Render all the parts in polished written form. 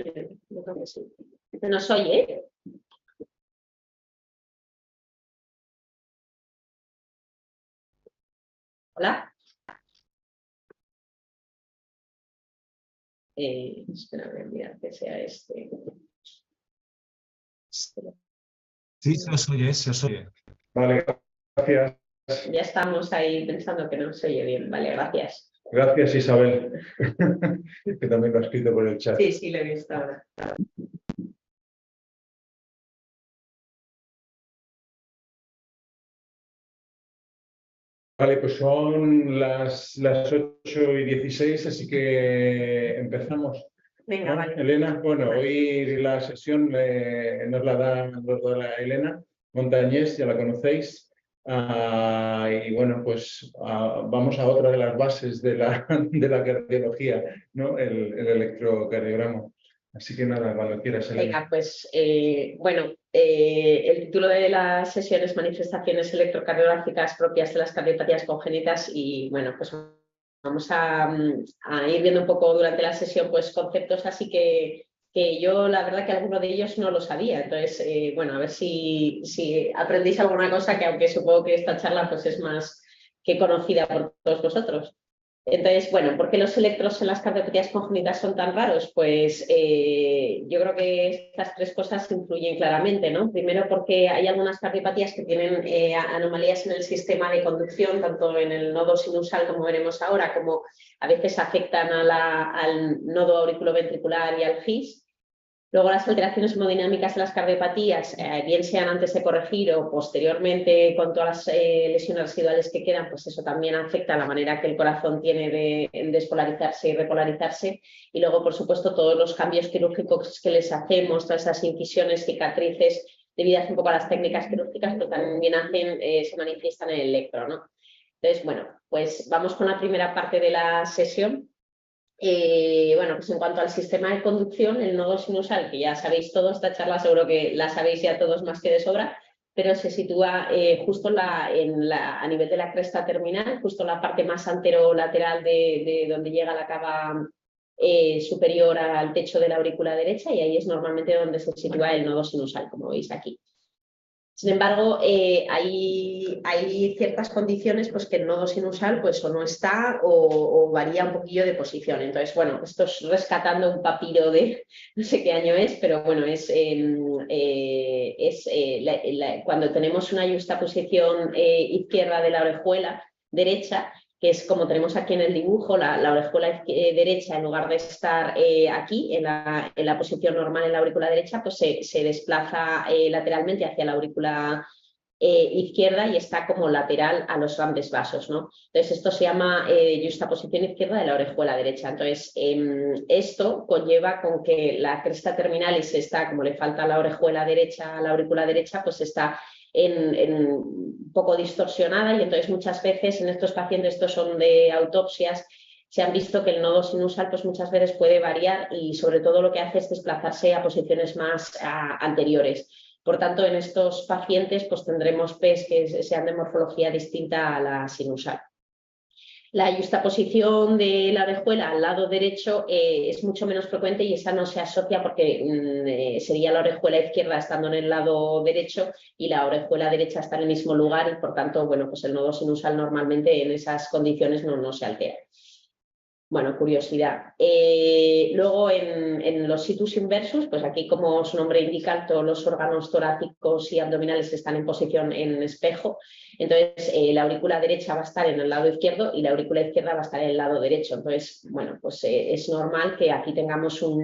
Yo creo que sí. ¿Se nos oye? ¿Hola? Espera, voy a mirar que sea este. Espera. Sí, se os oye, se os oye. Vale, gracias. Ya estamos ahí pensando que no se oye bien. Vale, gracias. Gracias, Isabel, que también lo ha escrito por el chat. Sí, sí, lo he visto ahora. Vale, pues son las 8:16, así que empezamos. Venga, ¿No, vale. Elena? Bueno, hoy la sesión nos la da la Elena Montañés, ya la conocéis. Y bueno, pues vamos a otra de las bases de la cardiología, ¿no? El electrocardiograma. Así que nada, cuando quieras, Elena. Venga, pues bueno, el título de la sesión es Manifestaciones electrocardiográficas propias de las cardiopatías congénitas y bueno, pues vamos a ir viendo un poco durante la sesión pues conceptos así que yo la verdad que alguno de ellos no lo sabía. Entonces, bueno, a ver si aprendéis alguna cosa que aunque supongo que esta charla pues es más que conocida por todos vosotros. Entonces, bueno, ¿por qué los electros en las cardiopatías congénitas son tan raros? Pues yo creo que estas tres cosas influyen claramente, ¿no? Primero porque hay algunas cardiopatías que tienen anomalías en el sistema de conducción, tanto en el nodo sinusal, como veremos ahora, como a veces afectan al nodo auriculoventricular y al GIS. Luego las alteraciones hemodinámicas de las cardiopatías, bien sean antes de corregir o posteriormente con todas las lesiones residuales que quedan, pues eso también afecta a la manera que el corazón tiene de despolarizarse y repolarizarse. Y luego, por supuesto, todos los cambios quirúrgicos que les hacemos, todas esas incisiones, cicatrices, debidas un poco a las técnicas quirúrgicas, pero también se manifiestan en el electro, ¿no? Entonces, bueno, pues vamos con la primera parte de la sesión. Bueno, pues en cuanto al sistema de conducción, el nodo sinusal, que ya sabéis todos, esta charla seguro que la sabéis ya todos más que de sobra, pero se sitúa justo a nivel de la cresta terminal, justo en la parte más anterolateral de donde llega la cava superior al techo de la aurícula derecha, y ahí es normalmente donde se sitúa el nodo sinusal, como veis aquí. Sin embargo, hay ciertas condiciones pues, que el nodo sinusal pues, o no está o varía un poquillo de posición. Entonces, bueno, esto es rescatando un papiro de no sé qué año es, pero bueno, cuando tenemos una yuxtaposición izquierda de la orejuela derecha, que es como tenemos aquí en el dibujo, la orejuela derecha, en lugar de estar aquí, en la posición normal en la aurícula derecha, pues se desplaza lateralmente hacia la aurícula izquierda y está como lateral a los grandes vasos, ¿no? Entonces esto se llama yuxtaposición izquierda de la orejuela derecha. Entonces esto conlleva con que la cresta terminalis está, como le falta a la orejuela derecha, a la aurícula derecha, pues está un poco distorsionada, y entonces muchas veces en estos pacientes, estos son de autopsias, se han visto que el nodo sinusal pues muchas veces puede variar y sobre todo lo que hace es desplazarse a posiciones más anteriores. Por tanto, en estos pacientes pues tendremos PES que sean de morfología distinta a la sinusal. La yuxtaposición de la orejuela al lado derecho es mucho menos frecuente, y esa no se asocia porque sería la orejuela izquierda estando en el lado derecho y la orejuela derecha está en el mismo lugar, y por tanto, bueno, pues el nodo sinusal normalmente en esas condiciones no se altera. Bueno, curiosidad. Luego en los situs inversus, pues aquí como su nombre indica, todos los órganos torácicos y abdominales están en posición en espejo. Entonces la aurícula derecha va a estar en el lado izquierdo y la aurícula izquierda va a estar en el lado derecho. Entonces, bueno, pues es normal que aquí tengamos como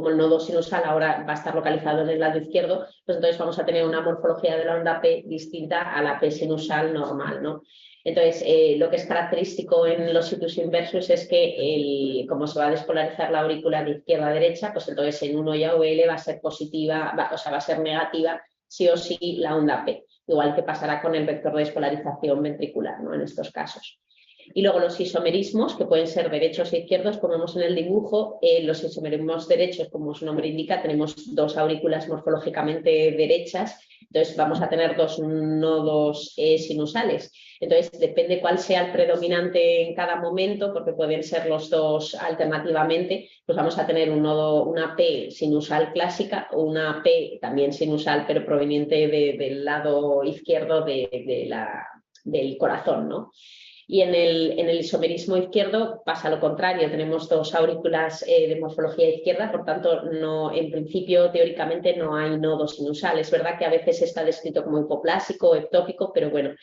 el nodo sinusal ahora va a estar localizado en el lado izquierdo, pues entonces vamos a tener una morfología de la onda P distinta a la P sinusal normal, ¿no? Entonces, lo que es característico en los situs inversus es que como se va a despolarizar la aurícula de izquierda a derecha, pues entonces en 1 y AVL va a ser positiva, va a ser negativa sí o sí la onda P, igual que pasará con el vector de despolarización ventricular, ¿no? En estos casos. Y luego los isomerismos, que pueden ser derechos e izquierdos, como vemos en el dibujo. Los isomerismos derechos, como su nombre indica, tenemos dos aurículas morfológicamente derechas. Entonces vamos a tener dos nodos sinusales. Entonces depende cuál sea el predominante en cada momento, porque pueden ser los dos alternativamente, pues vamos a tener un nodo, una P sinusal clásica o una P también sinusal, pero proveniente del lado izquierdo del corazón, ¿no? Y en el isomerismo izquierdo pasa lo contrario, tenemos dos aurículas de morfología izquierda, por tanto, no, en principio, teóricamente, no hay nodo sinusal. Es verdad que a veces está descrito como hipoplásico o ectópico, pero bueno,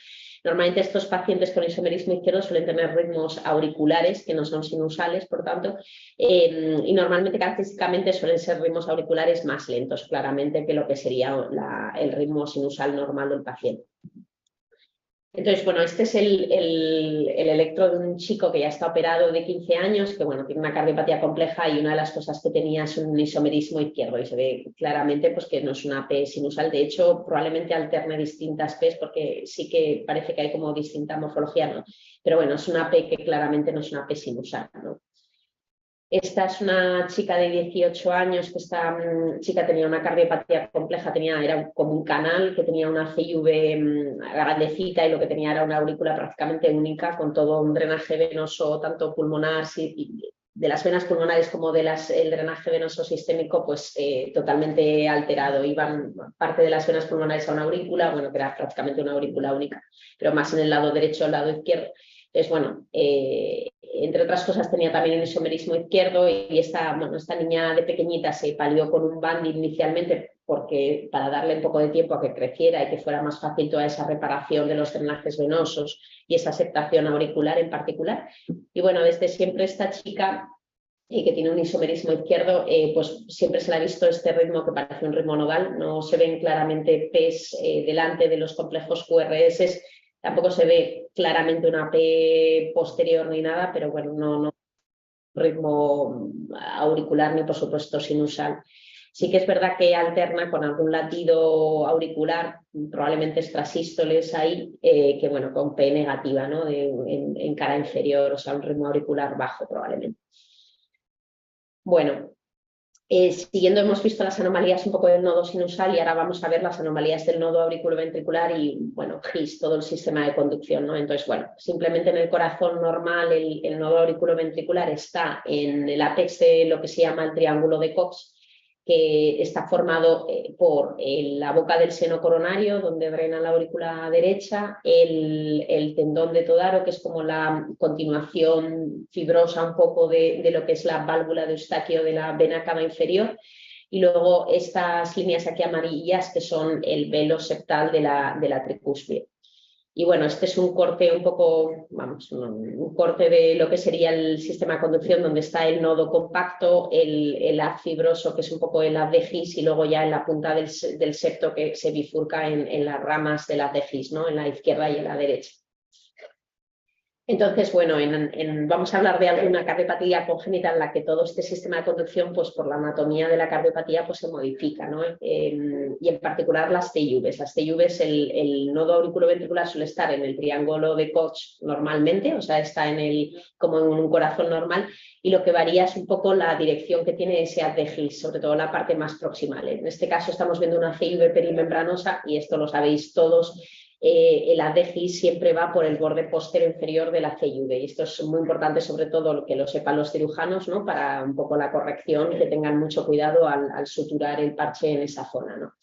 normalmente estos pacientes con isomerismo izquierdo suelen tener ritmos auriculares que no son sinusales, por tanto, y normalmente característicamente suelen ser ritmos auriculares más lentos, claramente, que lo que sería el ritmo sinusal normal del paciente. Entonces, bueno, este es el electro de un chico que ya está operado de 15 años, que bueno, tiene una cardiopatía compleja y una de las cosas que tenía es un isomerismo izquierdo y se ve claramente pues, que no es una P sinusal. De hecho, probablemente alterne distintas Ps porque sí que parece que hay como distinta morfología, ¿no? Pero bueno, es una P que claramente no es una P sinusal, ¿no? Esta es una chica de 18 años, que esta chica tenía una cardiopatía compleja, era como un canal, que tenía una CIV grandecita y lo que tenía era una aurícula prácticamente única, con todo un drenaje venoso, tanto pulmonar, de las venas pulmonares como el drenaje venoso sistémico, pues totalmente alterado. Iban parte de las venas pulmonares a una aurícula, bueno, que era prácticamente una aurícula única, pero más en el lado derecho, al lado izquierdo. Entonces, bueno, entre otras cosas tenía también un isomerismo izquierdo y esta niña de pequeñita se palió con un Bandi inicialmente porque para darle un poco de tiempo a que creciera y que fuera más fácil toda esa reparación de los drenajes venosos y esa septación auricular en particular. Y bueno, desde siempre esta chica que tiene un isomerismo izquierdo, pues siempre se le ha visto este ritmo que parece un ritmo nodal, no se ven claramente P's delante de los complejos QRS. Tampoco se ve claramente una P posterior ni nada, pero bueno, no ritmo auricular ni por supuesto sinusal. Sí que es verdad que alterna con algún latido auricular, probablemente extrasístoles ahí, que bueno, con P negativa, ¿no? En cara inferior, o sea, un ritmo auricular bajo probablemente. Bueno. Siguiendo hemos visto las anomalías un poco del nodo sinusal y ahora vamos a ver las anomalías del nodo auriculoventricular y, bueno, GIS, todo el sistema de conducción, ¿no? Entonces, bueno, simplemente en el corazón normal el nodo auriculoventricular está en el ápex de lo que se llama el triángulo de Cox, que está formado por la boca del seno coronario, donde drena la aurícula derecha, el tendón de Todaro, que es como la continuación fibrosa un poco de lo que es la válvula de Eustaquio de la vena cava inferior, y luego estas líneas aquí amarillas, que son el velo septal de la tricúspide. Y bueno, este es un corte un poco, vamos, un corte de lo que sería el sistema de conducción, donde está el nodo compacto, el haz fibroso, que es un poco el haz de GIS, y luego ya en la punta del septo que se bifurca en las ramas del haz de GIS, ¿no? En la izquierda y en la derecha. Entonces, bueno, vamos a hablar de alguna cardiopatía congénita en la que todo este sistema de conducción, pues por la anatomía de la cardiopatía, pues se modifica, ¿no? Y en particular las TIVs. Las TIVs, el nodo auriculoventricular suele estar en el triángulo de Koch normalmente, o sea, está como en un corazón normal, y lo que varía es un poco la dirección que tiene ese haz de GIS, sobre todo la parte más proximal. En este caso estamos viendo una CIV perimembranosa, y esto lo sabéis todos. El haz de GIS siempre va por el borde posterior inferior de la CIV, y esto es muy importante, sobre todo que lo sepan los cirujanos, ¿no? Para un poco la corrección, que tengan mucho cuidado al suturar el parche en esa zona, ¿no?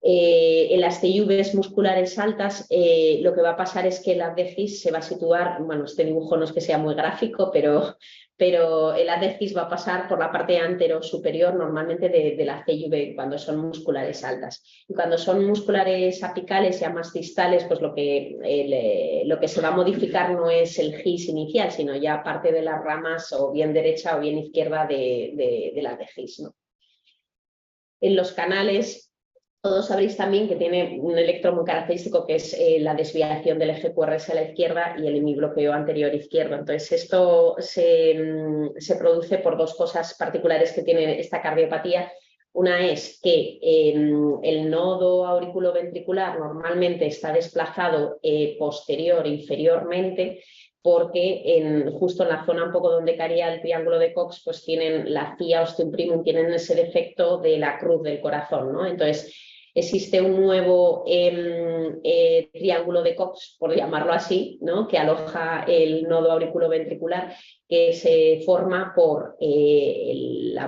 En las TIVs musculares altas, lo que va a pasar es que el haz de GIS se va a situar, bueno, este dibujo no es que sea muy gráfico, pero el haz de GIS va a pasar por la parte antero superior normalmente de la CIV cuando son musculares altas. Y cuando son musculares apicales, ya más distales, pues lo que se va a modificar no es el GIS inicial, sino ya parte de las ramas o bien derecha o bien izquierda del haz de GIS, ¿no? En los canales, todos sabréis también que tiene un electro muy característico, que es la desviación del eje QRS a la izquierda y el hemibloqueo anterior izquierdo. Entonces, esto se produce por dos cosas particulares que tiene esta cardiopatía. Una es que el nodo auriculoventricular normalmente está desplazado posterior e inferiormente, porque justo en la zona un poco donde caería el triángulo de Cox, pues tienen la CIA osteum primum, tienen ese defecto de la cruz del corazón, ¿no? Entonces, existe un nuevo triángulo de Cox, por llamarlo así, ¿no? Que aloja el nodo auriculoventricular, que se forma por el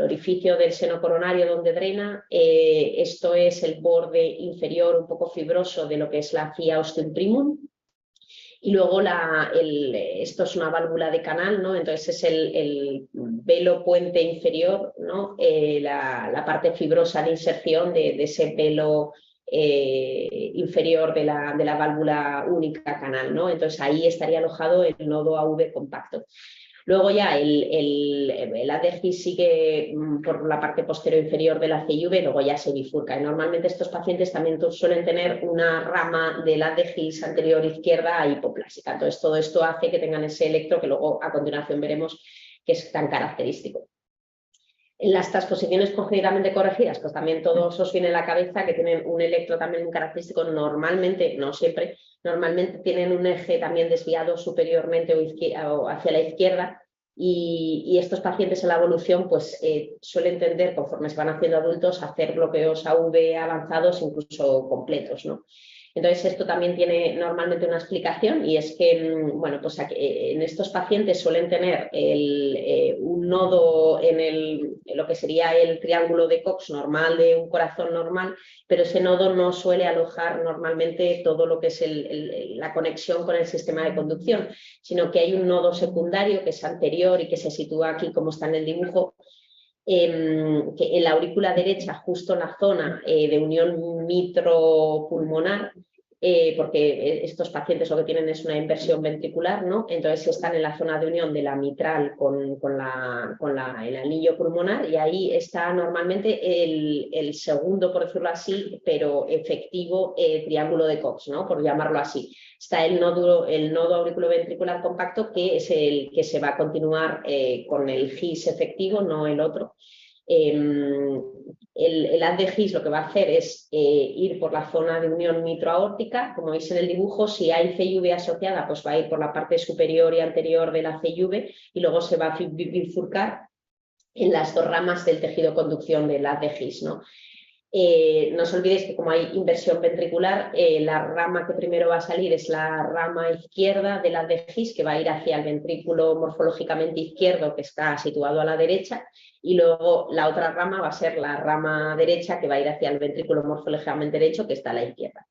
orificio del seno coronario donde drena. Esto es el borde inferior un poco fibroso de lo que es la vía ostium primum. Y luego esto es una válvula de canal, ¿no? Entonces es el velo puente inferior, ¿no? La parte fibrosa de inserción de ese velo inferior de la válvula única canal, ¿no? Entonces ahí estaría alojado el nodo AV compacto. Luego ya el ADGIS sigue por la parte posterior inferior de la CIV, luego ya se bifurca. Y normalmente estos pacientes también suelen tener una rama del ADGIS anterior izquierda hipoplásica. Entonces todo esto hace que tengan ese electro que luego a continuación veremos que es tan característico. En las transposiciones congénitamente corregidas, pues también todos os viene a la cabeza que tienen un electro también muy característico, normalmente, no siempre, normalmente tienen un eje también desviado superiormente o hacia la izquierda, y estos pacientes en la evolución pues suelen tender, conforme se van haciendo adultos, a hacer bloqueos AV avanzados, incluso completos, ¿no? Entonces esto también tiene normalmente una explicación, y es que bueno, pues en estos pacientes suelen tener un nodo en lo que sería el triángulo de Cox normal de un corazón normal, pero ese nodo no suele alojar normalmente todo lo que es la conexión con el sistema de conducción, sino que hay un nodo secundario que es anterior y que se sitúa aquí como está en el dibujo, que en la aurícula derecha, justo en la zona de unión mitropulmonar, porque estos pacientes lo que tienen es una inversión ventricular, ¿no? Entonces están en la zona de unión de la mitral con el anillo pulmonar, y ahí está normalmente el segundo, por decirlo así, pero efectivo triángulo de Cox, ¿no? Por llamarlo así. Está el nodo auriculoventricular compacto, que es el que se va a continuar con el GIS efectivo, no el otro. El ADGIS lo que va a hacer es ir por la zona de unión mitroaórtica, como veis en el dibujo. Si hay CIV asociada, pues va a ir por la parte superior y anterior de la CIV, y luego se va a bifurcar en las dos ramas del tejido conducción del ADGIS, ¿no? No os olvidéis que como hay inversión ventricular, la rama que primero va a salir es la rama izquierda del ADGIS, que va a ir hacia el ventrículo morfológicamente izquierdo, que está situado a la derecha, y luego la otra rama va a ser la rama derecha, que va a ir hacia el ventrículo morfológicamente derecho, que está a la izquierda.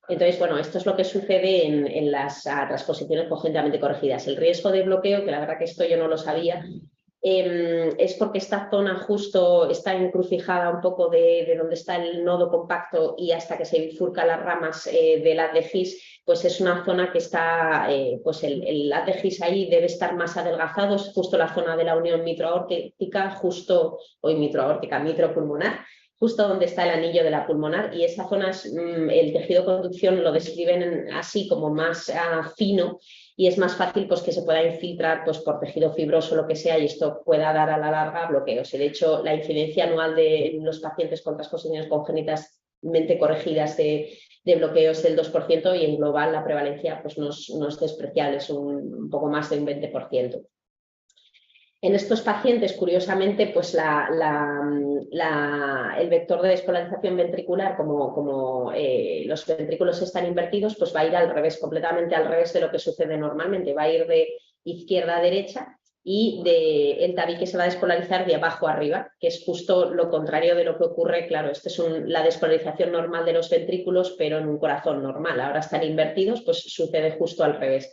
Entonces, bueno, esto es lo que sucede en las transposiciones congénitamente corregidas. El riesgo de bloqueo, que la verdad que esto yo no lo sabía, es porque esta zona justo está encrucijada un poco de donde está el nodo compacto y hasta que se bifurcan las ramas del ADGIS, pues es una zona que está, pues el ADGIS ahí debe estar más adelgazado, es justo la zona de la unión mitroaórtica, mitropulmonar, justo donde está el anillo de la pulmonar, y esa zona es, el tejido conducción lo describen así como más fino, y es más fácil pues, que se pueda infiltrar pues, por tejido fibroso o lo que sea, y esto pueda dar a la larga bloqueos. Y de hecho, la incidencia anual de los pacientes con transposiciones congénitamente corregidas de bloqueos es del 2%, y en global la prevalencia pues, no es despreciable, es un poco más de un 20%. En estos pacientes, curiosamente, pues el vector de despolarización ventricular, como los ventrículos están invertidos, pues va a ir al revés, completamente al revés de lo que sucede normalmente. Va a ir de izquierda a derecha, y el tabique se va a despolarizar de abajo a arriba, que es justo lo contrario de lo que ocurre. Claro, esta es la despolarización normal de los ventrículos, pero en un corazón normal. Ahora están invertidos, pues sucede justo al revés.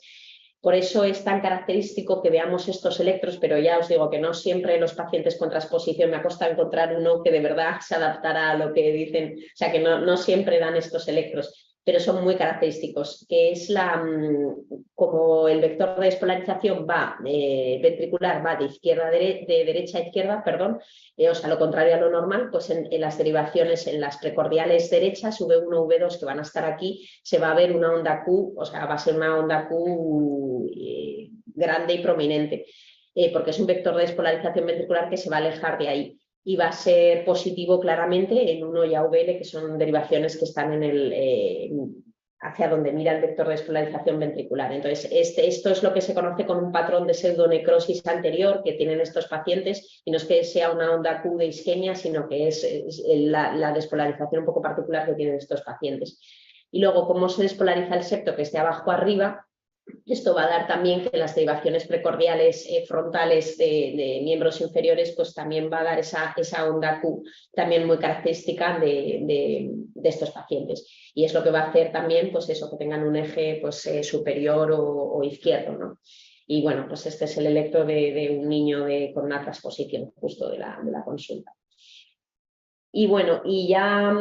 Por eso es tan característico que veamos estos electros, pero ya os digo que no siempre los pacientes con transposición, me ha costado encontrar uno que de verdad se adaptara a lo que dicen, o sea que no siempre dan estos electros, pero son muy característicos, que es como el vector de despolarización ventricular va de derecha a izquierda, perdón, o sea, lo contrario a lo normal, pues en las derivaciones, en las precordiales derechas, V1, V2, que van a estar aquí, se va a ver una onda Q, o sea, va a ser una onda Q grande y prominente, porque es un vector de despolarización ventricular que se va a alejar de ahí. Y va a ser positivo claramente en 1 y AVL, que son derivaciones que están hacia donde mira el vector de despolarización ventricular. Entonces, esto es lo que se conoce con un patrón de pseudonecrosis anterior que tienen estos pacientes, y no es que sea una onda Q de isquemia, sino que es la despolarización un poco particular que tienen estos pacientes. Y luego, cómo se despolariza el septo, que esté abajo arriba, esto va a dar también que las derivaciones precordiales frontales de miembros inferiores, pues también va a dar esa onda Q también muy característica de estos pacientes. Y es lo que va a hacer también, pues eso, que tengan un eje pues, superior o izquierdo, ¿no? Y bueno, pues este es el electro de un niño con una transposición justo de la consulta. Y bueno, y ya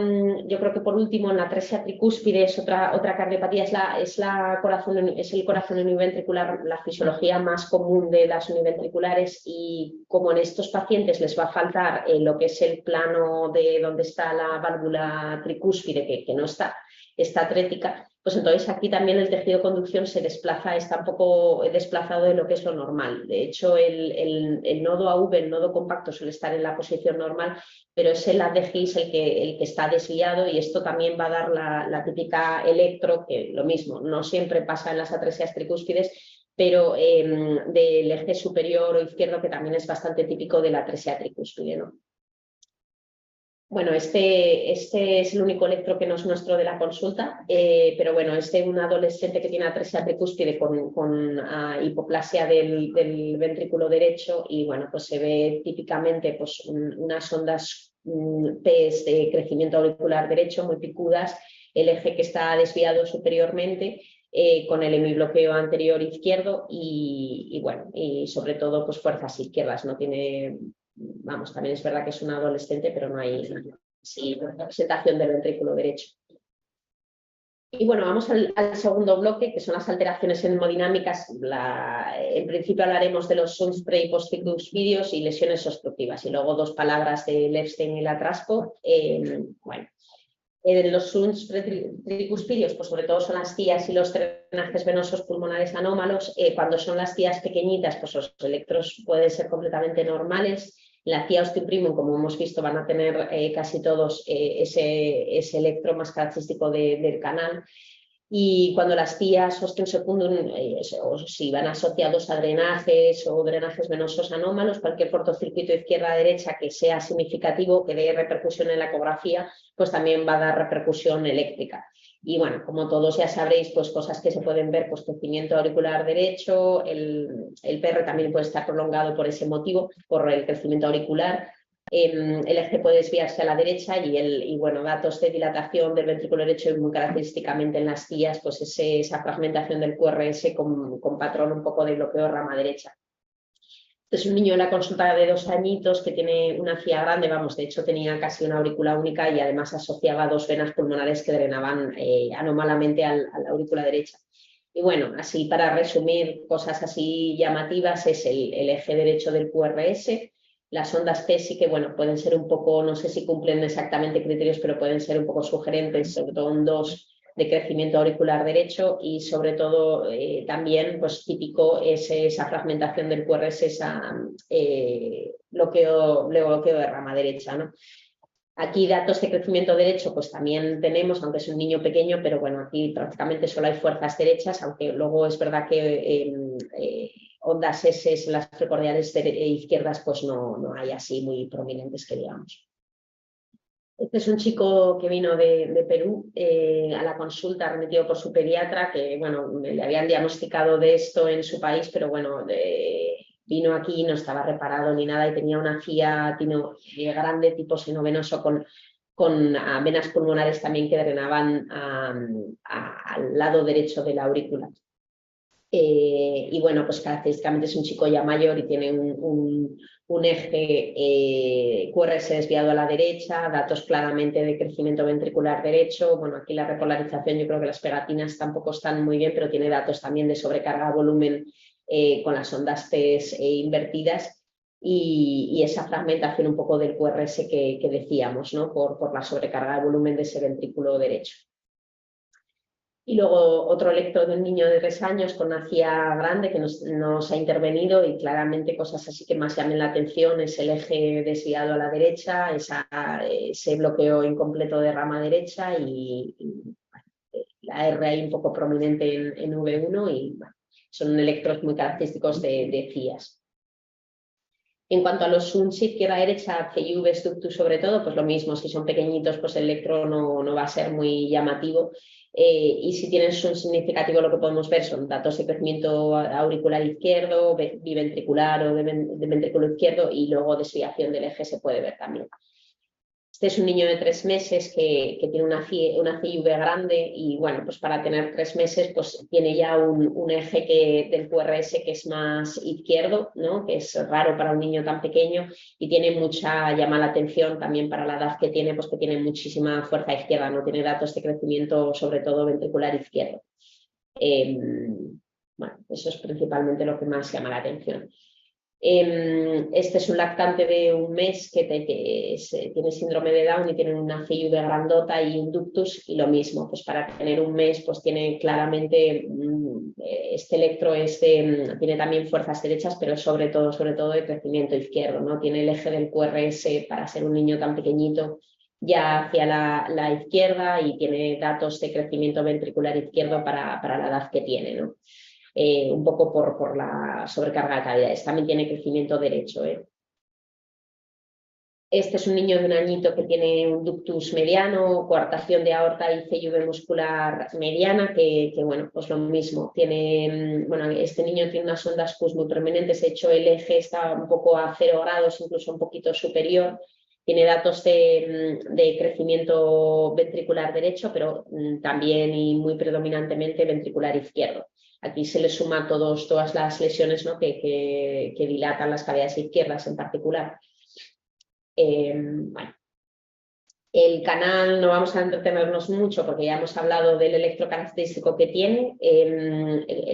yo creo que por último, en la atresia tricúspide es otra cardiopatía, es el corazón univentricular, la fisiología más común de las univentriculares, y como en estos pacientes les va a faltar lo que es el plano de donde está la válvula tricúspide, que no está atrética, pues entonces aquí también el tejido de conducción se desplaza, está un poco desplazado de lo que es lo normal. De hecho, el nodo AV, el nodo compacto, suele estar en la posición normal, pero es el ADGIS el que está desviado, y esto también va a dar la típica electro, que lo mismo, no siempre pasa en las atresias tricúspides, pero del eje superior o izquierdo, que también es bastante típico de la atresia tricúspide, ¿no? Bueno, este es el único electro que no es nuestro de la consulta, pero bueno, es de un adolescente que tiene atresia tricúspide con hipoplasia del ventrículo derecho, y bueno, pues se ve típicamente pues, unas ondas P de crecimiento auricular derecho muy picudas, el eje que está desviado superiormente, con el hemibloqueo anterior izquierdo y bueno, y sobre todo pues fuerzas izquierdas, no tiene... Vamos, también es verdad que es un adolescente, pero no hay representación del ventrículo derecho. Y bueno, vamos al segundo bloque, que son las alteraciones hemodinámicas. En principio hablaremos de los shunts pre- y post-tricúspidos y lesiones obstructivas, y luego dos palabras del Epstein y la Traspo. Bueno, en los shunts pretricúspidos, pues sobre todo son las tías y los drenajes venosos pulmonares anómalos. Cuando son las tías pequeñitas, pues los electros pueden ser completamente normales. La tía osteoprimum, como hemos visto, van a tener casi todos ese electro más característico del canal. Y cuando las tías osteosecundum, o si van asociados a drenajes o drenajes venosos anómalos, cualquier cortocircuito izquierda-derecha que sea significativo, que dé repercusión en la ecografía, pues también va a dar repercusión eléctrica. Y bueno, como todos ya sabréis, pues cosas que se pueden ver, pues crecimiento auricular derecho, el PR también puede estar prolongado por ese motivo, por el crecimiento auricular. El eje puede desviarse a la derecha y bueno, datos de dilatación del ventrículo derecho, y muy característicamente en las tías, pues esa fragmentación del QRS con patrón un poco de bloqueo de rama derecha. Es un niño en la consulta de 2 añitos que tiene una cía grande, vamos, de hecho tenía casi una aurícula única y además asociaba 2 venas pulmonares que drenaban anómalamente a la aurícula derecha. Y bueno, así para resumir cosas así llamativas, es el eje derecho del QRS. Las ondas P sí que, bueno, pueden ser un poco, no sé si cumplen exactamente criterios, pero pueden ser un poco sugerentes, sobre todo en 2 de crecimiento auricular derecho, y sobre todo también pues típico es esa fragmentación del QRS, esa bloqueo de rama derecha, ¿no? Aquí datos de crecimiento derecho pues también tenemos, aunque es un niño pequeño, pero bueno, aquí prácticamente solo hay fuerzas derechas, aunque luego es verdad que ondas S, las precordiales izquierdas, pues no hay así muy prominentes que digamos. Este es un chico que vino de Perú a la consulta, remitido por su pediatra, que bueno, le habían diagnosticado de esto en su país, pero bueno, vino aquí, no estaba reparado ni nada, y tenía una cía grande, tipo seno venoso, con venas pulmonares también que drenaban al lado derecho de la aurícula. Y bueno, pues característicamente es un chico ya mayor y tiene un eje QRS desviado a la derecha, datos claramente de crecimiento ventricular derecho. Bueno, aquí la repolarización, yo creo que las pegatinas tampoco están muy bien, pero tiene datos también de sobrecarga volumen con las ondas P invertidas, y esa fragmentación un poco del QRS que decíamos, ¿no? Por la sobrecarga de volumen de ese ventrículo derecho. Y luego otro electro de un niño de 3 años con una cía grande que nos ha intervenido, y claramente cosas así que más llamen la atención es el eje desviado a la derecha, ese bloqueo incompleto de rama derecha y la R ahí un poco prominente en V1 y bueno, son electrodos muy característicos de CIAS. En cuanto a los SUNS izquierda-derecha, CIVs, ductus sobre todo, pues lo mismo, si son pequeñitos, pues el electro no va a ser muy llamativo. Y si tienen un significativo, lo que podemos ver son datos de crecimiento auricular izquierdo, biventricular o de ventrículo izquierdo, y luego desviación del eje se puede ver también. Este es un niño de 3 meses que tiene una CIV grande y bueno, pues para tener 3 meses pues tiene ya un eje del QRS que es más izquierdo, ¿no? Que es raro para un niño tan pequeño y llama la atención también para la edad que tiene, pues que tiene muchísima fuerza izquierda, no tiene datos de crecimiento sobre todo ventricular izquierdo. Bueno, eso es principalmente lo que más llama la atención. Este es un lactante de 1 mes que tiene síndrome de Down y tiene una CIV grandota y un ductus, y lo mismo, pues para tener 1 mes pues tiene claramente, este electro tiene también fuerzas derechas, pero sobre todo de crecimiento izquierdo, ¿no? Tiene el eje del QRS para ser un niño tan pequeñito ya hacia la izquierda y tiene datos de crecimiento ventricular izquierdo para la edad que tiene, ¿no? Un poco por la sobrecarga de cavidades. También tiene crecimiento derecho. Este es un niño de 1 añito que tiene un ductus mediano, coartación de aorta y CIV muscular mediana, que bueno, pues lo mismo. Este niño tiene unas ondas Q muy prominentes, de hecho el eje está un poco a 0 grados, incluso un poquito superior. Tiene datos de crecimiento ventricular derecho, pero también y muy predominantemente ventricular izquierdo. Aquí se le suma todas las lesiones, ¿no? que dilatan las cavidades izquierdas en particular. Bueno, el canal no vamos a entretenernos mucho porque ya hemos hablado del electrocaracterístico que tiene.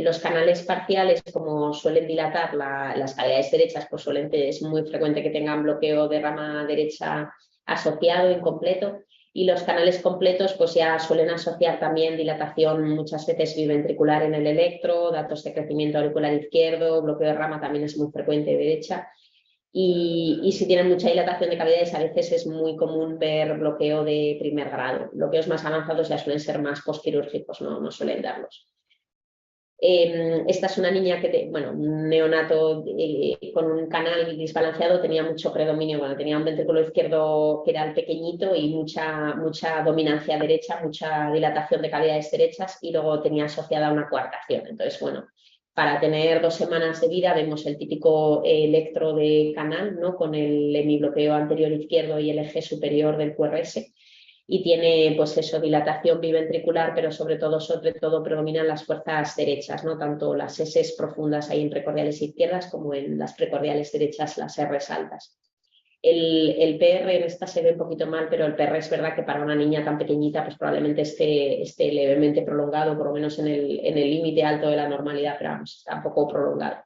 Los canales parciales, como suelen dilatar las cavidades derechas, pues es muy frecuente que tengan bloqueo de rama derecha asociado, incompleto. Y los canales completos pues ya suelen asociar también dilatación muchas veces biventricular en el electro, datos de crecimiento auricular izquierdo, bloqueo de rama también es muy frecuente derecha. Y si tienen mucha dilatación de cavidades, a veces es muy común ver bloqueo de primer grado. Bloqueos más avanzados ya suelen ser más postquirúrgicos, no suelen darlos. Esta es una niña un neonato con un canal desbalanceado, tenía mucho predominio, tenía un ventrículo izquierdo que era el pequeñito y mucha dominancia derecha, mucha dilatación de cavidades derechas y luego tenía asociada una coartación. Entonces, bueno, para tener 2 semanas de vida vemos el típico electro de canal, ¿no? Con el hemibloqueo anterior izquierdo y el eje superior del QRS. Y tiene pues eso, dilatación biventricular, pero sobre todo predominan las fuerzas derechas, ¿no? Tanto las S profundas ahí en precordiales izquierdas como en las precordiales derechas las R altas. El PR en esta se ve un poquito mal, pero el PR es verdad que para una niña tan pequeñita pues probablemente esté levemente prolongado, por lo menos en el límite alto de la normalidad, pero vamos, está un poco prolongado.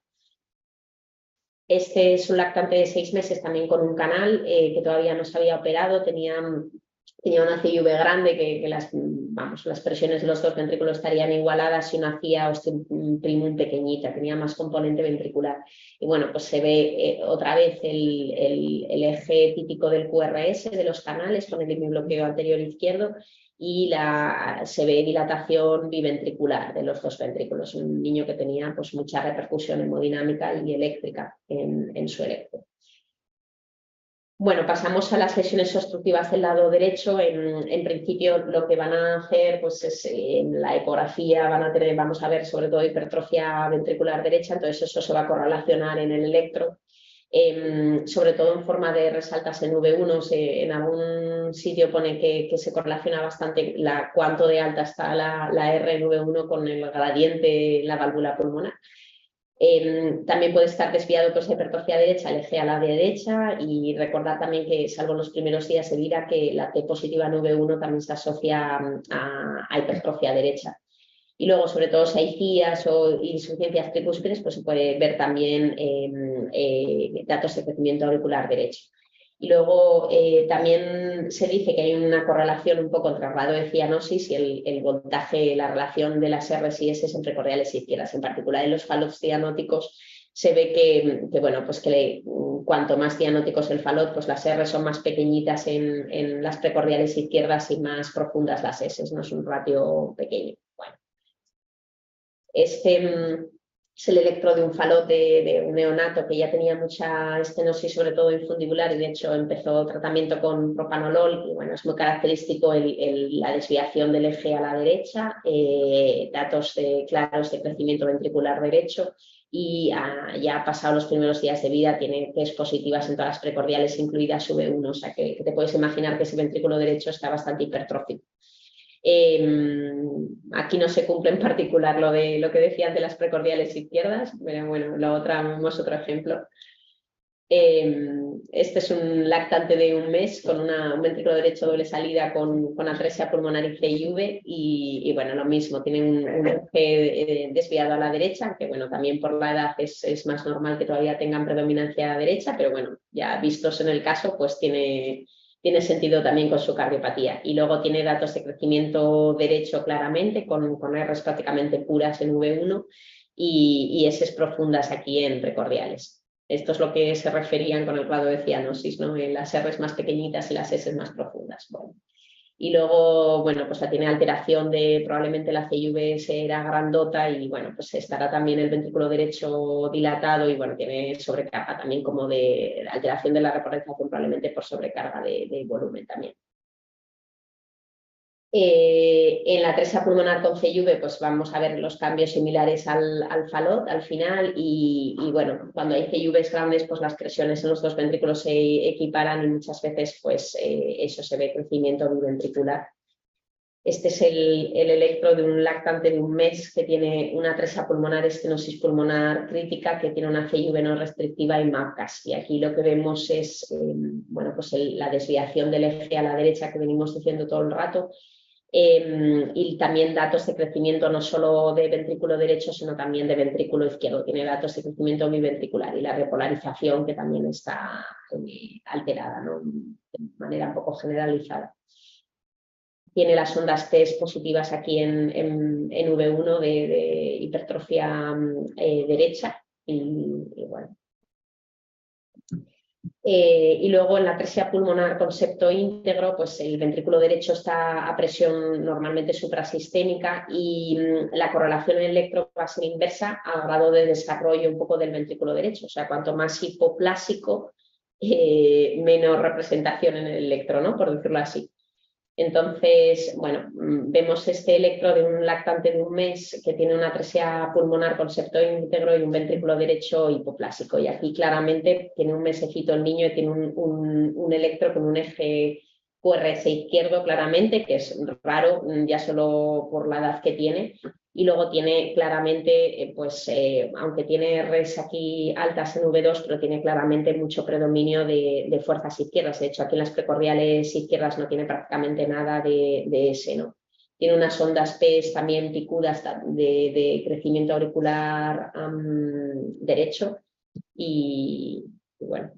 Este es un lactante de 6 meses también con un canal que todavía no se había operado, tenía una CIV grande que las presiones de los 2 ventrículos estarían igualadas y una hacía primum pequeñita, tenía más componente ventricular. Y bueno, pues se ve otra vez el eje típico del QRS de los canales con el hemibloqueo anterior izquierdo y se ve dilatación biventricular de los 2 ventrículos. Un niño que tenía pues mucha repercusión hemodinámica y eléctrica en su electro. Bueno, pasamos a las lesiones obstructivas del lado derecho. En principio lo que van a hacer pues es en la ecografía vamos a ver sobre todo hipertrofia ventricular derecha, entonces eso se va a correlacionar en el electro, sobre todo en forma de resaltas en V1. En algún sitio pone que se correlaciona bastante cuánto de alta está la R en V1 con el gradiente en la válvula pulmonar. También puede estar desviado por esa hipertrofia derecha, el eje a la derecha, y recordar también que, salvo los primeros días de vida, que la T positiva en V1 también se asocia a hipertrofia derecha. Y luego, sobre todo, si hay CIAS o insuficiencias tricúspides, pues se puede ver también datos de crecimiento auricular derecho. Y luego también se dice que hay una correlación un poco entre el grado de cianosis y el voltaje, la relación de las Rs y S entre precordiales izquierdas. En particular en los halos cianóticos se ve que bueno, pues que cuanto más cianótico es el falot, pues las R son más pequeñitas en las precordiales izquierdas y más profundas las S, no es un ratio pequeño. Bueno, este es el electro de un falot de un neonato que ya tenía mucha estenosis, sobre todo infundibular, y de hecho empezó tratamiento con propanolol, y bueno, es muy característico la desviación del eje a la derecha, datos claros de crecimiento ventricular derecho, y ya ha pasado los primeros días de vida, tiene test positivas en todas las precordiales, incluidas V1, o sea que te puedes imaginar que ese ventrículo derecho está bastante hipertrófico. Aquí no se cumple en particular lo que decían de las precordiales izquierdas, pero bueno, la otra vemos otro ejemplo. Este es un lactante de un mes con un ventrículo derecho doble salida con atresia pulmonar y CIV, y bueno, lo mismo, tiene un eje desviado a la derecha, aunque bueno, también por la edad es más normal que todavía tengan predominancia derecha, pero bueno, ya vistos en el caso, pues tiene sentido también con su cardiopatía. Y luego tiene datos de crecimiento derecho claramente, con Rs prácticamente puras en V1 y S profundas aquí en precordiales. Esto es lo que se referían con el grado de cianosis, ¿no? En las Rs más pequeñitas y las S más profundas. Bueno. Y luego, bueno, pues tiene alteración de probablemente la CIV será grandota y bueno, pues estará también el ventrículo derecho dilatado y bueno, tiene sobrecarga también como de alteración de la repolarización probablemente por sobrecarga de volumen también. En la atresia pulmonar con CIV pues vamos a ver los cambios similares al falot al final y bueno, cuando hay CIVs grandes pues las presiones en los dos ventrículos se equiparan y muchas veces pues eso se ve crecimiento biventricular. Este es el electro de un lactante de un mes que tiene una atresia pulmonar, estenosis pulmonar crítica, que tiene una CIV no restrictiva y MAPCAS. Y aquí lo que vemos es bueno, pues la desviación del eje a la derecha que venimos diciendo todo el rato. Y también datos de crecimiento no solo de ventrículo derecho, sino también de ventrículo izquierdo. Tiene datos de crecimiento biventricular y la repolarización que también está alterada, ¿no? De manera un poco generalizada. Tiene las ondas T positivas aquí en V1 de hipertrofia derecha y bueno. Y luego en la atresia pulmonar con septo íntegro, pues el ventrículo derecho está a presión normalmente suprasistémica y la correlación en electro va a ser inversa al grado de desarrollo un poco del ventrículo derecho. O sea, cuanto más hipoplásico, menos representación en el electro, ¿no? Por decirlo así. Entonces, bueno, vemos este electro de un lactante de un mes que tiene una atresia pulmonar con septo íntegro y un ventrículo derecho hipoplásico. Y aquí claramente tiene un mesecito el niño y tiene un electro con un eje QRS izquierdo claramente, que es raro ya solo por la edad que tiene. Y luego tiene claramente, aunque tiene Rs aquí altas en V2, pero tiene claramente mucho predominio de fuerzas izquierdas. De hecho, aquí en las precordiales izquierdas no tiene prácticamente nada de S, ¿no? Tiene unas ondas P también picudas de crecimiento auricular derecho. Y bueno,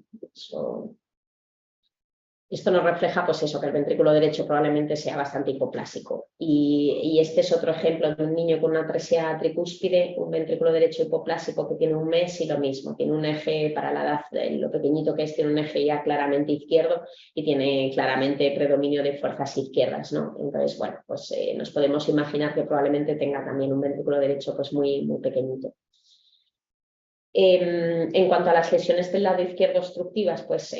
esto nos refleja pues eso, que el ventrículo derecho probablemente sea bastante hipoplásico. Y este es otro ejemplo de un niño con una atresia tricúspide, un ventrículo derecho hipoplásico que tiene un mes y lo mismo, tiene un eje para la edad, lo pequeñito que es, tiene un eje ya claramente izquierdo y tiene claramente predominio de fuerzas izquierdas, ¿no? Entonces, bueno, pues nos podemos imaginar que probablemente tenga también un ventrículo derecho pues muy, muy pequeñito. En cuanto a las lesiones del lado izquierdo obstructivas, pues,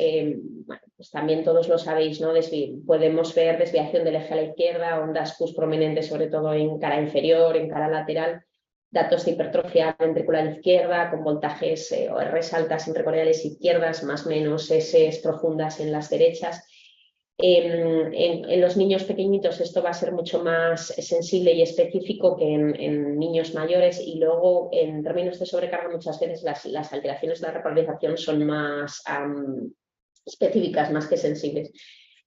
bueno, pues también todos lo sabéis, ¿no? Podemos ver desviación del eje a la izquierda, ondas Qs prominentes sobre todo en cara inferior, en cara lateral, datos de hipertrofia ventricular izquierda con voltajes o Rs altas en precordiales izquierdas, más o menos S profundas en las derechas. En los niños pequeñitos esto va a ser mucho más sensible y específico que en niños mayores, y luego en términos de sobrecarga muchas veces las alteraciones de la repolarización son más específicas, más que sensibles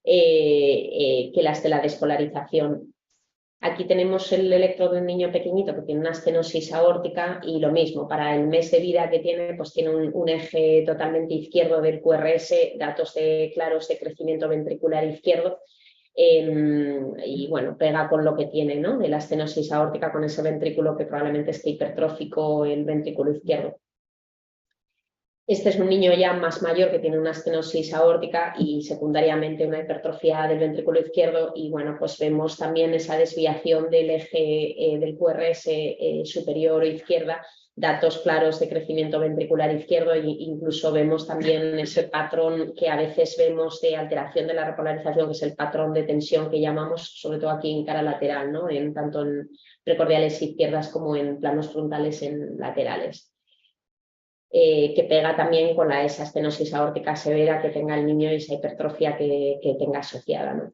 que las de la despolarización. Aquí tenemos el electro de un niño pequeñito que tiene una estenosis aórtica y lo mismo, para el mes de vida que tiene, pues tiene un eje totalmente izquierdo del QRS, datos claros de crecimiento ventricular izquierdo y bueno, pega con lo que tiene, ¿no? De la estenosis aórtica con ese ventrículo que probablemente esté hipertrófico el ventrículo izquierdo. Este es un niño ya más mayor que tiene una estenosis aórtica y secundariamente una hipertrofia del ventrículo izquierdo y bueno, pues vemos también esa desviación del eje del QRS superior o izquierda, datos claros de crecimiento ventricular izquierdo e incluso vemos también ese patrón que a veces vemos de alteración de la repolarización, que es el patrón de tensión que llamamos, sobre todo aquí en cara lateral, ¿no? Tanto en precordiales izquierdas como en planos frontales en laterales. Que pega también con esa estenosis aórtica severa que tenga el niño y esa hipertrofia que tenga asociada, ¿no?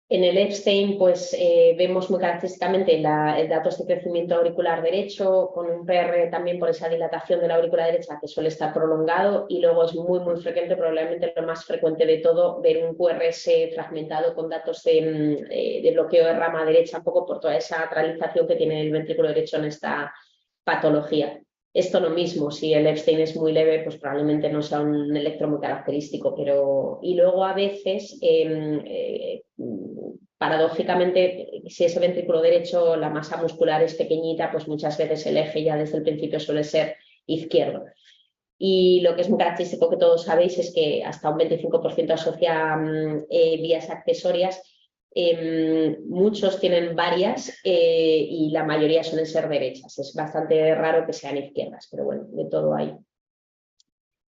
En el Epstein, pues vemos muy característicamente el datos de crecimiento auricular derecho, con un PR también por esa dilatación de la aurícula derecha que suele estar prolongado, y luego es muy frecuente, probablemente lo más frecuente de todo, ver un QRS fragmentado con datos de bloqueo de rama derecha, un poco por toda esa atralización que tiene el ventrículo derecho en esta patología. Esto lo mismo, si el Epstein es muy leve, pues probablemente no sea un electro muy característico, pero... Y luego a veces, paradójicamente, si ese ventrículo derecho, la masa muscular es pequeñita, pues muchas veces el eje ya desde el principio suele ser izquierdo. Y lo que es muy característico que todos sabéis es que hasta un 25% asocia vías accesorias. Muchos tienen varias y la mayoría suelen ser derechas. Es bastante raro que sean izquierdas, pero bueno, de todo hay.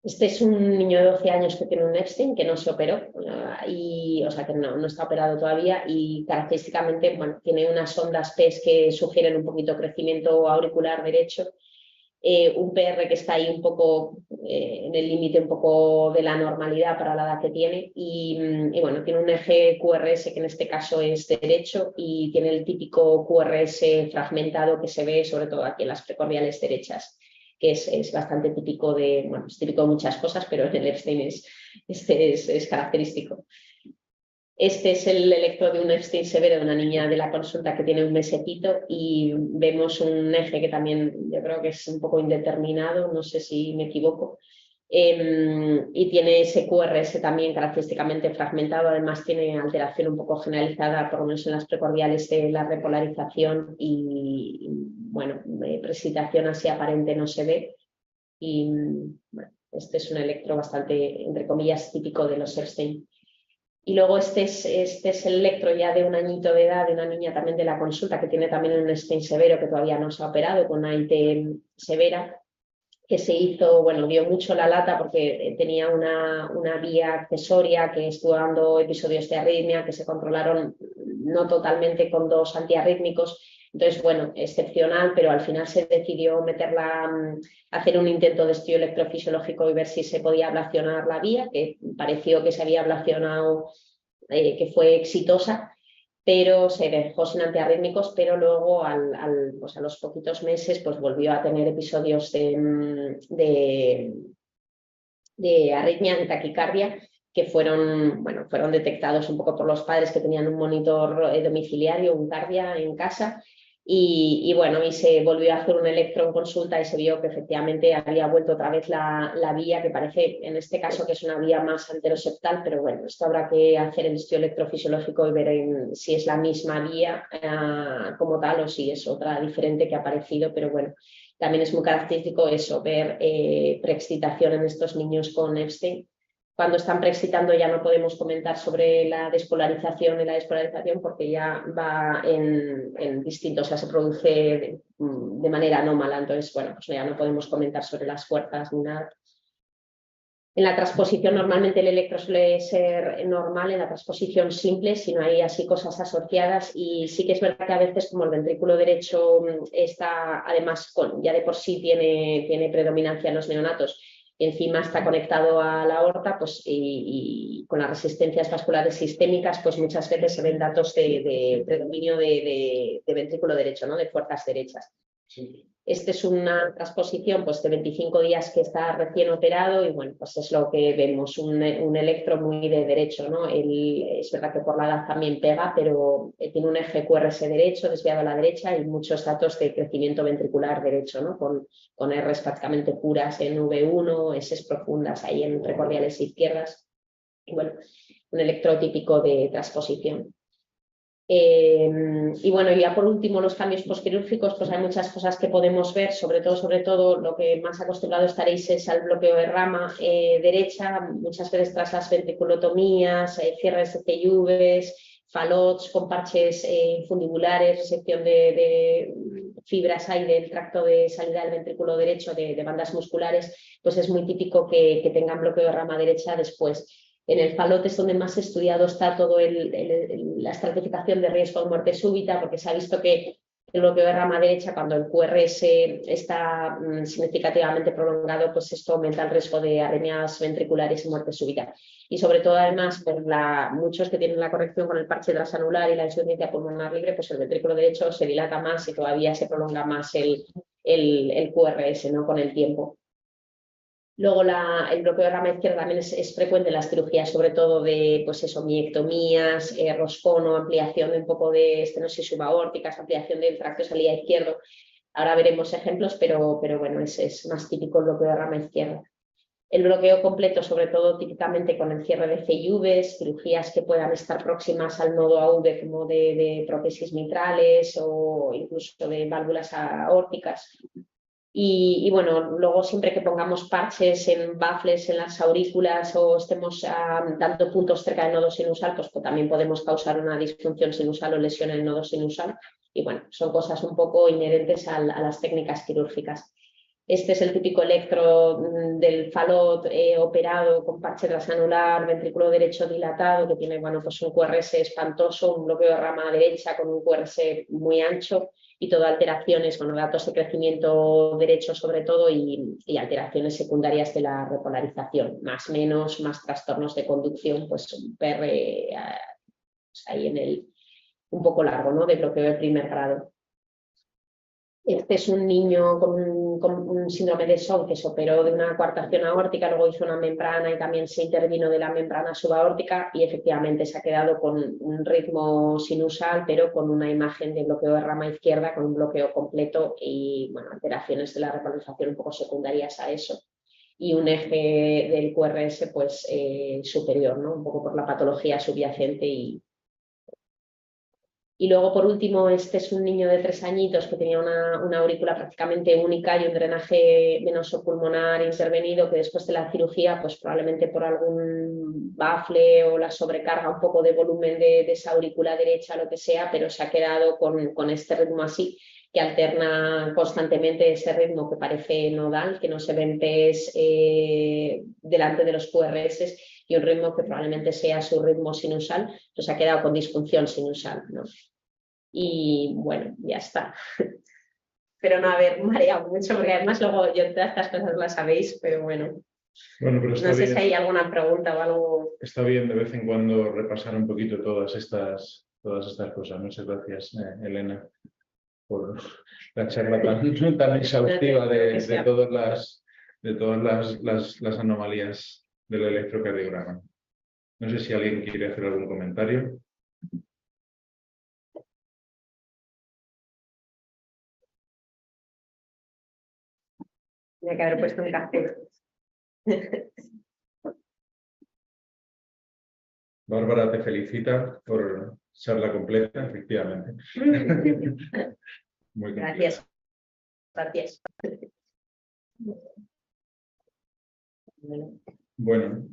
Este es un niño de 12 años que tiene un Epstein, que no se operó, o sea que no está operado todavía, y característicamente bueno, tiene unas ondas PES que sugieren un poquito crecimiento auricular derecho. Un PR que está ahí un poco en el límite un poco de la normalidad para la edad que tiene y bueno, tiene un eje QRS que en este caso es derecho y tiene el típico QRS fragmentado que se ve sobre todo aquí en las precordiales derechas, que es bastante típico de, bueno, es típico de muchas cosas, pero en el Epstein es característico. Este es el electro de un Epstein severo de una niña de la consulta que tiene un mesecito y vemos un eje que también yo creo que es un poco indeterminado, no sé si me equivoco, y tiene ese QRS también característicamente fragmentado, además tiene alteración un poco generalizada, por lo menos en las precordiales de la repolarización y bueno, precipitación así aparente no se ve y bueno, este es un electro bastante, entre comillas, típico de los Epstein. Y luego este es el electro ya de un añito de edad, de una niña también de la consulta, que tiene también un Epstein severo que todavía no se ha operado, con una IT severa, que se hizo, bueno, dio mucho la lata porque tenía una vía accesoria que estuvo dando episodios de arritmia que se controlaron no totalmente con 2 antiarrítmicos. Entonces, bueno, excepcional, pero al final se decidió meterla, hacer un intento de estudio electrofisiológico y ver si se podía ablacionar la vía, que pareció que se había ablacionado, que fue exitosa, pero se dejó sin antiarrítmicos, pero luego pues a los poquitos meses pues volvió a tener episodios de arritmia, de taquicardia, que fueron detectados un poco por los padres que tenían un monitor domiciliario, un cardia en casa, y bueno, y se volvió a hacer un electro en consulta y se vio que efectivamente había vuelto otra vez la vía, que parece en este caso que es una vía más anteroseptal, pero bueno, esto habrá que hacer el estudio electrofisiológico y ver si es la misma vía como tal o si es otra diferente que ha aparecido, pero bueno, también es muy característico eso, ver preexcitación en estos niños con Epstein. Cuando están preexcitando ya no podemos comentar sobre la despolarización y la despolarización porque ya va en distinto, o sea, se produce de manera anómala, entonces, bueno, pues ya no podemos comentar sobre las fuerzas ni nada. En la transposición normalmente el electro suele ser normal, en la transposición simple, si no hay así cosas asociadas, y sí que es verdad que a veces como el ventrículo derecho está, además ya de por sí tiene predominancia en los neonatos, encima está conectado a la aorta, pues, y con las resistencias vasculares sistémicas, pues muchas veces se ven datos de predominio de ventrículo derecho, ¿no? De fuerzas derechas. Sí. Esta es una transposición pues, de 25 días que está recién operado y bueno, pues es lo que vemos, un electro muy de derecho, ¿no? Es verdad que por la edad también pega, pero tiene un eje QRS derecho, desviado a la derecha y muchos datos de crecimiento ventricular derecho, ¿no? Con Rs prácticamente puras en V1, S profundas ahí en precordiales izquierdas. Y bueno, un electro típico de transposición. Y bueno, ya por último los cambios posquirúrgicos, pues hay muchas cosas que podemos ver, sobre todo lo que más acostumbrado estaréis es al bloqueo de rama derecha, muchas veces tras las ventriculotomías, cierres de CIVs, falots con parches fundibulares, resección de fibras ahí del tracto de salida del ventrículo derecho, de bandas musculares, pues es muy típico que tengan bloqueo de rama derecha después. En el falot es donde más estudiado está todo la estratificación de riesgo de muerte súbita, porque se ha visto que el bloqueo de rama derecha, cuando el QRS está significativamente prolongado, pues esto aumenta el riesgo de arritmias ventriculares y muerte súbita. Y sobre todo, además, por muchos que tienen la corrección con el parche transanular y la insuficiencia pulmonar libre, pues el ventrículo derecho se dilata más y todavía se prolonga más el QRS, ¿no? Con el tiempo. Luego el bloqueo de rama izquierda también es frecuente en las cirugías, sobre todo de pues eso, miectomías, roscono, ampliación de un poco de estenosis subaórticas, ampliación del tracto de salida izquierdo. Ahora veremos ejemplos, pero bueno, es más típico el bloqueo de rama izquierda. El bloqueo completo, sobre todo típicamente con el cierre de CIVs, cirugías que puedan estar próximas al nodo AV, como de prótesis mitrales o incluso de válvulas aórticas. Y bueno, luego siempre que pongamos parches en baffles, en las aurículas o estemos dando puntos cerca del nodo sinusal, pues también podemos causar una disfunción sinusal o lesión en el nodo sinusal. Y bueno, son cosas un poco inherentes a las técnicas quirúrgicas. Este es el típico electro del falot operado con parche transanular, ventrículo derecho dilatado, que tiene bueno, pues un QRS espantoso, un bloqueo de rama derecha con un QRS muy ancho y todo alteraciones, bueno, datos de crecimiento derecho sobre todo y alteraciones secundarias de la repolarización, más trastornos de conducción, pues un PR pues ahí en un poco largo, ¿no? De bloqueo de primer grado. Este es un niño con un síndrome de Song que se operó de una coartación aórtica, luego hizo una membrana y también se intervino de la membrana subaórtica y efectivamente se ha quedado con un ritmo sinusal, pero con una imagen de bloqueo de rama izquierda, con un bloqueo completo y bueno, alteraciones de la repolarización un poco secundarias a eso. Y un eje del QRS pues superior, ¿no? Un poco por la patología subyacente y luego, por último, este es un niño de 3 añitos que tenía una aurícula prácticamente única y un drenaje venoso pulmonar intervenido que después de la cirugía, pues probablemente por algún bafle o la sobrecarga un poco de volumen de esa aurícula derecha, lo que sea, pero se ha quedado con este ritmo así, que alterna constantemente ese ritmo que parece nodal, que no se ven P's delante de los QRS y un ritmo que probablemente sea su ritmo sinusal, pues ha quedado con disfunción sinusal, ¿no? Y bueno, ya está. Pero no haber mareado mucho, porque además luego yo todas estas cosas las sabéis, pero bueno. Bueno, pero no sé si hay alguna pregunta o algo. Está bien de vez en cuando repasar un poquito todas estas cosas. Muchas gracias, Elena, por la charla tan exhaustiva de todas las anomalías del electrocardiograma. No sé si alguien quiere hacer algún comentario. Tenía que haber puesto un café. Bárbara te felicita por charla completa, efectivamente. Muy Gracias. Gracias. Bueno.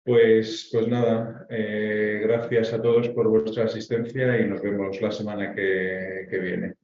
Pues nada, gracias a todos por vuestra asistencia y nos vemos la semana que viene.